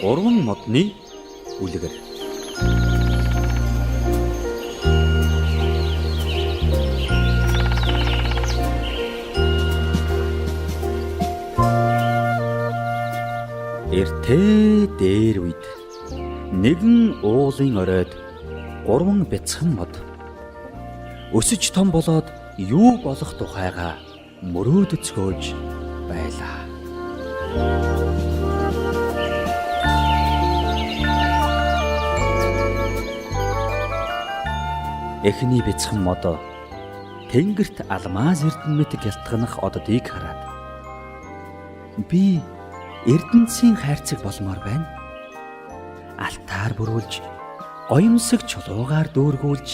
Гурван модны үлгэр. Эртээ дээр үед нэгэн уулын оройд гурван бяцхан мод өсөж том болоод юу болох тухайга мөрөөдөцгөөж байлаа. Эхний бяцхан мод тэнгэрт алмаз эрдэнэт гялтганах оддыг хараад би эрдэнцийн хайрцаг болмоор байна. Алтаар бүрүүлж, гоёмсог чулуугаар дүүргүүлж,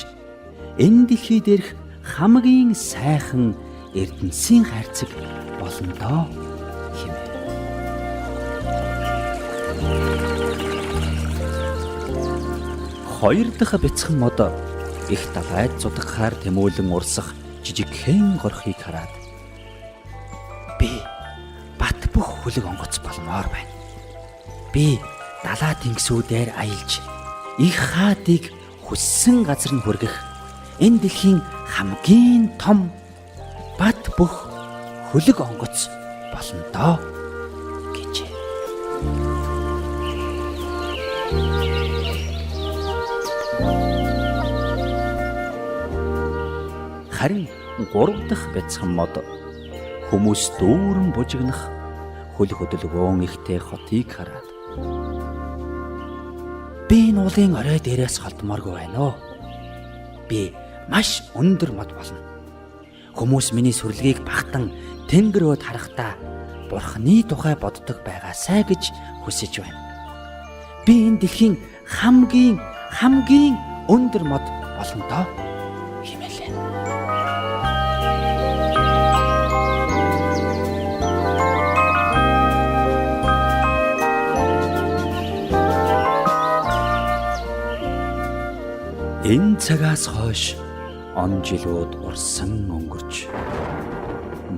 энэ дэлхий дээрх хамгийн сайхан эрдэнцийн хайрцаг болно доо хэмээн. Хоёр дахь бяцхан мод их далайд зудагхаар тэмүүлэн урсах жижигхэн горхийг хараад би бат бүх хөлөг онгоц болмоор байна. Би далаа тэнгисүүдээр аялж их хаадыг хүссэн газар нь хүргэх энэ дэлхийн хамгийн том бат бүх хөлөг онгоц болно доо гэж. Харин гурав дахь бяцхан мод хүмүүс дүүрэн бужигнах хөл хөдөлгөөн ихтэй хотыг хараад би энэ уулын орой дээрээс холдмооргүй байна оо. Би маш өндөр мод болно. Хүмүүс миний сүрлэгийг багтан тэнгэр рүү харахтаа Бурхны тухай боддог байгаасай гэж хүсэж байна. Би энэ дэлхийн хамгийн өндөр мод болно доо хэмээлээ. Энэ цагаас хойш он жилүүд урсан өнгөрч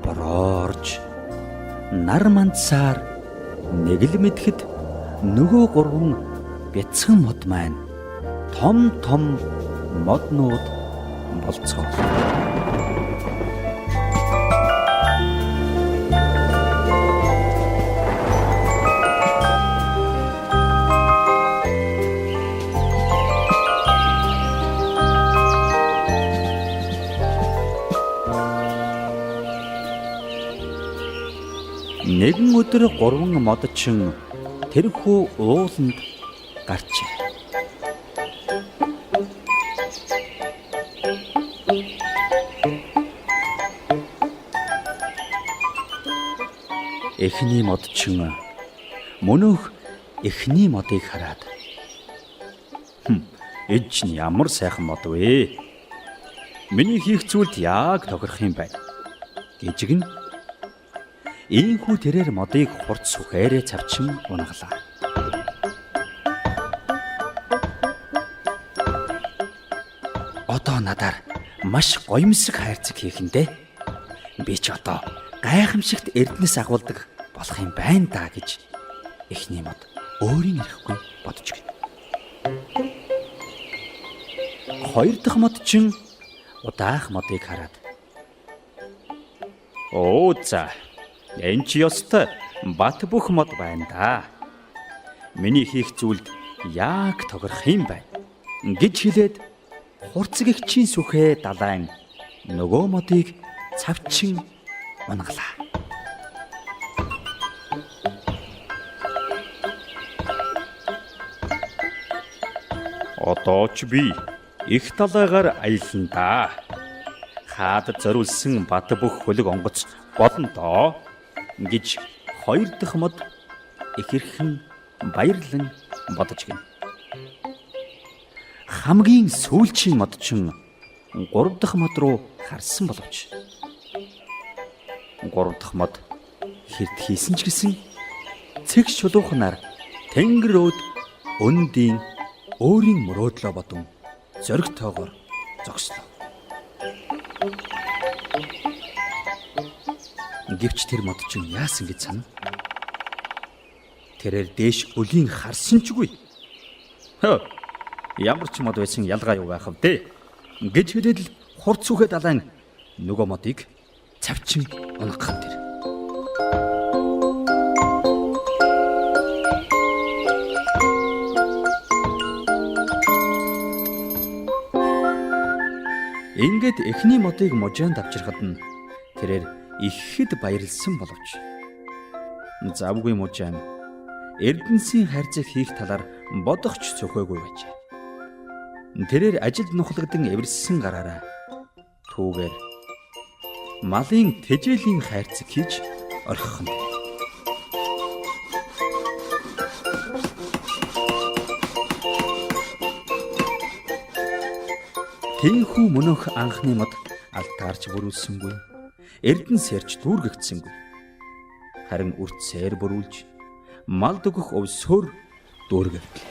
бороорж нар мандсаар нэг л мэдхэд нөгөө гурван бяцхан мод маань том моднууд болцгоо. Нэгэн өдөр гурван модчин тэрхүү ууланд гарчээ. Эхний модчин мөнөөх эхний модыг хараад эд чинь ямар сайхан мод вэ? Миний хийх зүйлд яг тохирох юм байна гэжгэн ийхүү тэрээр модыг хурц сүхээрээ цавчин унгалаа. Одоо надаар маш гоёмсог хайрцаг хийхэндээ би ч одоо гайхамшигт эрдэнэс агуулдаг болох юм байна даа гэж эхний мод өөрийн ирэхгүй бодож гин. Хоёр дахь модчин удаах модыг хараад оо за энэ ч ёстой бат бүх мод байна да. Миний хийх зүйлд яг тохирох юм байна гэж хэлээд хурцгэгчийн сүхээ далайн нөгөө модыг цавчин унгалаа. Одоо ч би их далайгаар аялна да. Хаад зориулсан бат бүх хөлөг онгоц болно доо гэж хоёр дахь мод ихэрхэн баярлан бодож гин. Хамгийн сүүлчийн модчин гурав дахь мод руу харсан боловч гурав дахь мод хэрд хийсэн ч гэсэн цэгц чулуухнаар тэнгэрөөд өндийн өөрийн мөрөөдлөө бодон зоригтойгоор зогслоо. Гэвч тэр модчин яасан гэж санав? тэрээр дээш өлийн харсан ч үгүй. Ямар ч мод байсан ялгаа юу байх вэ? Гэж хэлээд л хурц үхэ далайн нөгөө модыг цавчин унгахын тэр. Ингээд эхний модыг можианд авчирхад нь тэрээр ихэд баярлсан боловч завгүй можиан Эрдэнсийн хайрцаг хийх талаар бодохч цөхөөгүй байжээ. Тэрээр ажилд нухлагдан эвэрссэн гараараа түүгээр малын тэжээлийн хайрцаг хийж орхихон. Тэнхүү мөнөх анхны мод алтаарч бүрүүлсэнгүй. Эрдэнэс ярьж дүүргэгдсэнгүй. Харин үрцээр бүрүүлж мал дөгөх өвсөөр дүүргэвдлээ.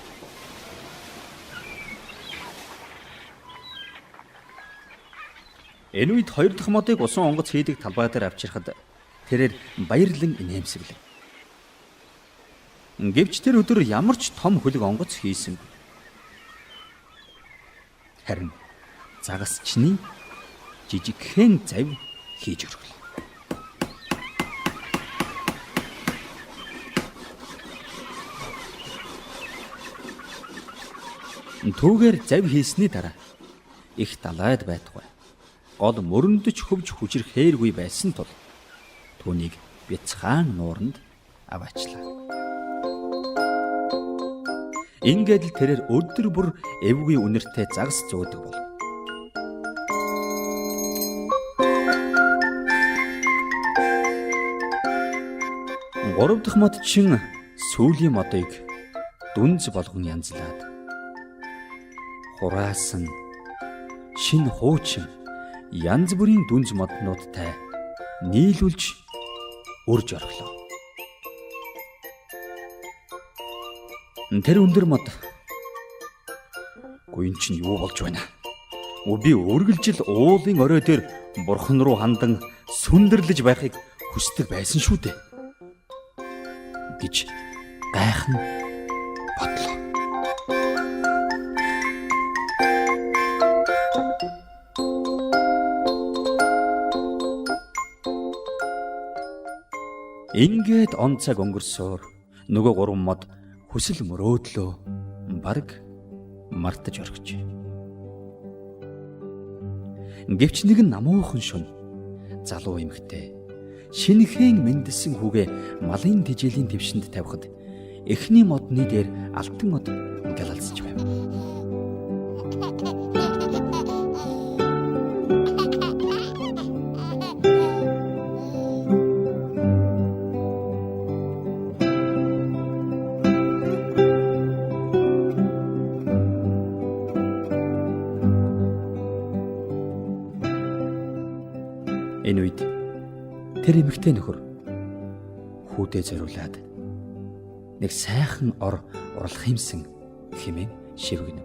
Энэ үед хоёр дахь модыг усан онгоц хийдэг талбай дээр авчирхад тэрээр баярлан инээмсэглэв. Гэвч тэр өдөр ямар ч том хөлөг онгоц хийсэнгүй. Харин загасчны жижигхэн завь хийж өргөлөө. Түүгээр завь хийсний дараа их далайд байтугай. Гол мөрөндөж хөвж хүчрэхээргүй байсан тул түүнийг бяцхан нууранд аваачлаа. Ингээд л тэрээр өдөр бүр эвгүй үнэртэй загас зөөдөг бол. Гурав дахь мод чин сүүлийн модыг дүнз болгон янзлаад хураасан шин хуучин янз бүрийн дүнз моднуудтай нийлүүлж үрж орлоо. Тэр өндөр мод гуйн чинь юу болж байна? Би үргэлжил уулын орой дээр бурхан руу хандан сүндэрлэж байхыг хүсдэг байсан шүү дээ гэж гайхан бодлоо. Ингээд он цаг өнгөрсөөр нөгөө гурван мод хүсэл мөрөөдлөө бараг мартаж орхиж. Гэвч нэгэн намуухан шөнө залуу эмэгтэй шинэхэн мэндэлсэн хүүгээ малын тэжээлийн твшинд тавихад эхний модны дээр алтан мод галалцж байв. Энэ үед тэр эмэгтэй нөхөр хүүдээ зориулаад нэг сайхан ор урлах юмсан хэмээн шивгэнэ.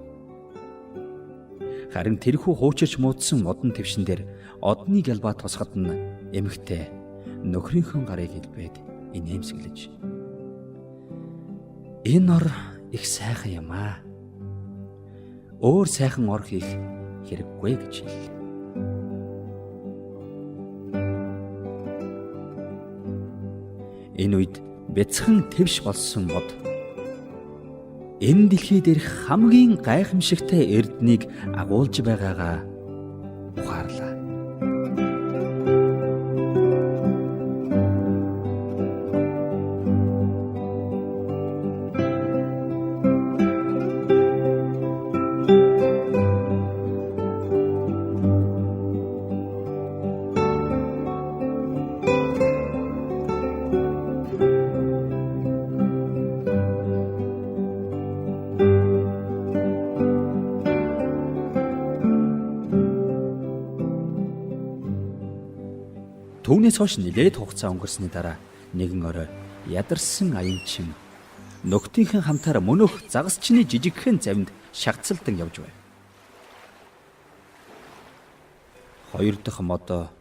Харин тэрхүү хуучирч муудсан модон твшин дээр одны галбаа тусахад нь эмэгтэй нөхрийнхөө гарыг хэлбээд инээмсэглэж энэ ор их сайхан юм аа. Өөр сайхан ор хийх хэрэггүй гэж хэллээ. Энэ үед бяцхан твш болсон мод энэ дэлхий дээрх хамгийн гайхамшигтай эрднийг агуулж байгаагаа ухаарлаа. Түүнээс хойш нэлээд хугацаа өнгөрсөний дараа нэгэн орой ядарсан аянчин нөхдийнхээ хамтаар мөнөх загасчны жижигхэн завинд шагцалтан явж байв. Хоёр дахь модоо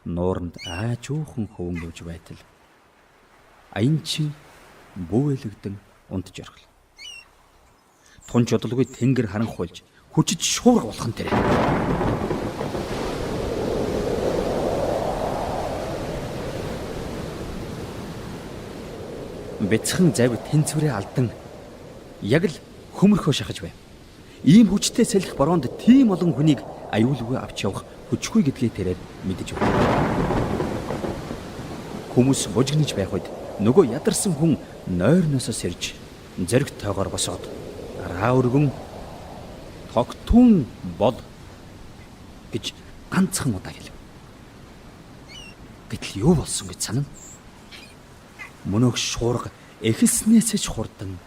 нууранд аажуухан хөвөн явж байтал аянчин бүүэлэгдэн унтж орхил. Тун жодолгүй тэнгэр харанхуйлж хүчиж шуурга болох нь тэрэ. Бяцхан завь тэнцвэрээ алдан яг л хөмөрхөө шахаж байв. Ийм хүчтэй салхи бороонд тийм олон хүнийг аюулгүй авч явах хүчгүй гэдгээ тэрээр мэдэж байна. Хүмүүс бужигнаж байх үед нөгөө ядарсан хүн нойрноосоо сэрж зэрэг тойгоор босоод араа өргөн тогтун бол гэж ганцхан удаа хэлв. Гэтэл юу болсон гэж санана. Мөнөөх шуурга эхэлснээсээ ч хурдан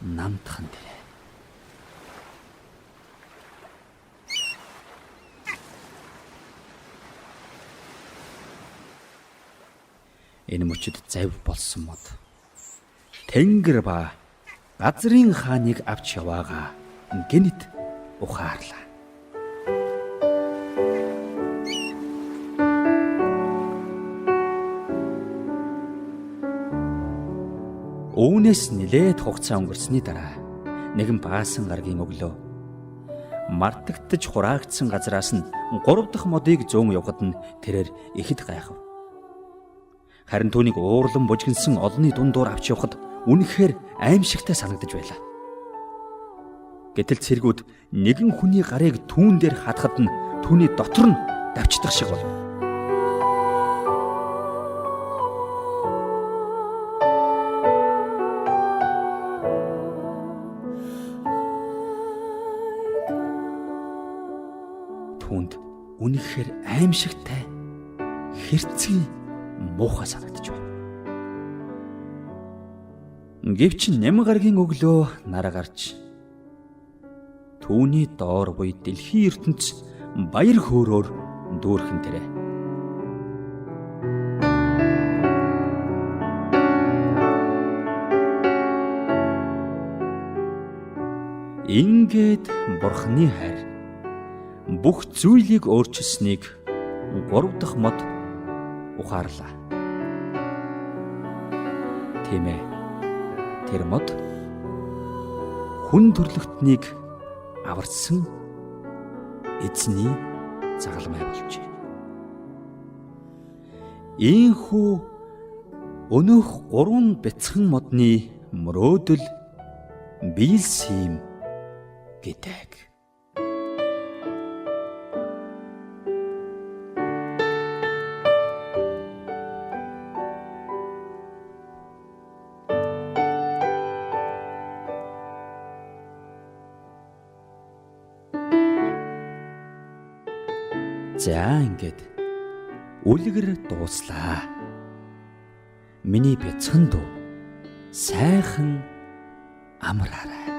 намтхан дээ. Энэ мөчөд завь болсон мод тэнгэр ба газрын хааныг авч яваага гэнэт ухаарлаа. Үүнээс нэлээд хугацаа өнгөрсөний дараа нэгэн баасан гаргийн өглөө мартагдж хураагдсан газраас нь 3 дахь модыг зөөн явахад нь тэрээр ихэд гайхав. Харин түүнийг уурлан бужигнсан олонний дундуур авч явахад үнэхээр аимшигтай санагдаж байлаа. Гэтэл цэргүүд нэгэн хүний гарыг түүн дээр хатахад нь түүний дотор нь давчдах шиг болов. Түүнд үнэхээр аимшигтай хэрцгий муухай санагдаж байна. Гэвч ням гаргийн өглөө нар гарч түүний доор буй дэлхийн ертөнц баяр хөөрөөр дүүрхэн тэрэ. Ингээд бурхны хайр бүх зүйлийг өөрчилсөнийг 3 дахь мод ухаарлаа. Тийм ээ. Тэр мод хүн төрлөختнийг аварсан эзний загалмай болжээ. Ийхүү өнөөх 3 бяцхан модны мөрөөдөл биелсэн гэдэг. За ингээд үлгэр дууслаа. Миний бяцхан дуу сайхан амраарай.